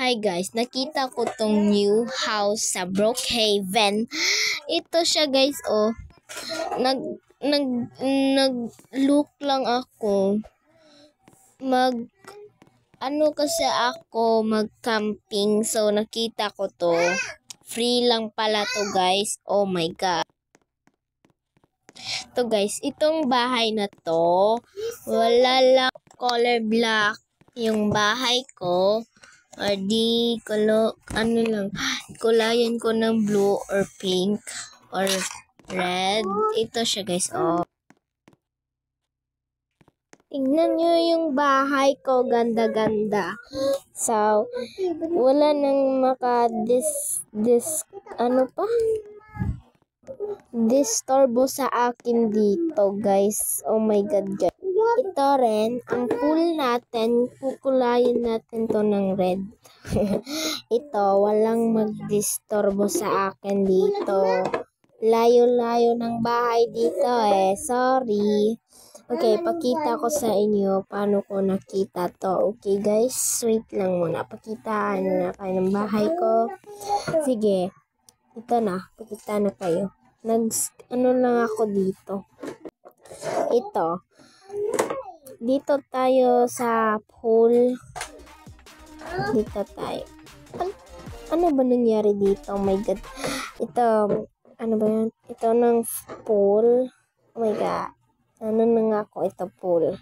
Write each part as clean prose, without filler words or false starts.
Hi guys, nakita ko tong new house sa Brookhaven. Ito siya guys, oh. Nag-look lang ako. Mag-camping. So, nakita ko to. Free lang pala to guys. Oh my God. To guys, itong bahay na to, wala lang color black yung bahay ko. Or di, kulayan ko ng blue or pink or red. Ito siya guys, oh. Tingnan nyo yung bahay ko, ganda-ganda. So, wala nang disturbo sa akin dito, guys. Oh my God, guys. Ito rin, ang pool natin, kukulayan natin to ng red. Ito, walang magdisturbo sa akin dito. Layo-layo ng bahay dito eh. Sorry. Okay, pakita ko sa inyo paano ko nakita to. Okay guys, wait lang muna. Pakitaan na kayo ng bahay ko. Sige, ito na. Pakita na kayo. Lang ako dito. Ito. Dito tayo sa pool. Dito tayo. Ano ba nangyari dito? Oh my God. Ito, ano ba yan? Ito ng pool. Oh my God. Ano na nga ako? Ito pool.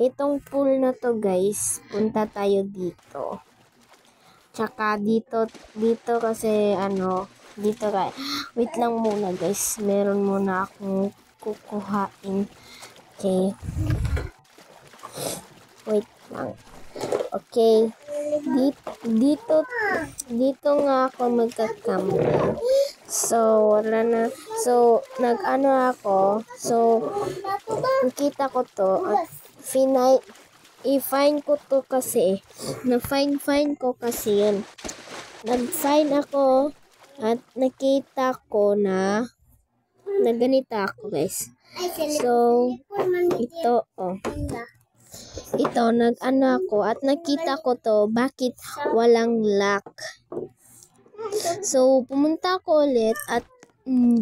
Itong pool na to guys, punta tayo dito. Tsaka dito kasi dito kaya. Wait lang muna guys. Meron muna akong kukuhain. Okay. Wait lang. Okay. Dito nga ako magka-camping. So, wala na. So, ako. So, nakita ko to. At i-find ko to kasi. Na-find ko kasi yun. Nag-find ako. At nakita ko na ganito ako guys. So, ito, oh. Ito, ako at nakita ko to, bakit walang lock. So, pumunta ako ulit at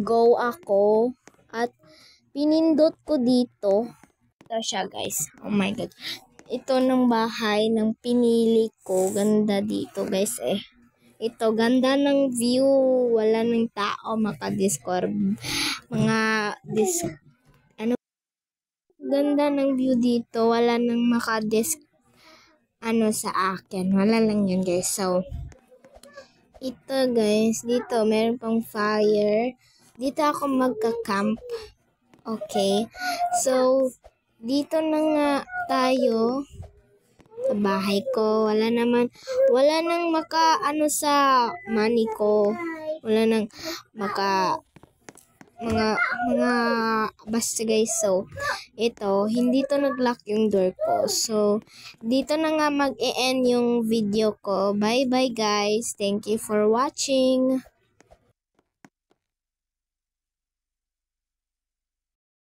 go ako at pinindot ko dito. Ito siya guys. Oh my God. Ito ng bahay ng pinili ko. Ganda dito guys eh. Ito, ganda ng view. Wala ng tao makadisturb. Ganda ng view dito. Wala nang sa akin. Wala lang yun guys. So, ito guys. Dito, meron pang fire. Dito ako magka-camp. Okay. So, dito na nga tayo. Sa bahay ko. Wala nang sa money ko. Wala nang mga basta guys. So, ito, hindi to nag-lock yung door ko. So, dito na nga mag-e-end yung video ko. Bye-bye guys. Thank you for watching.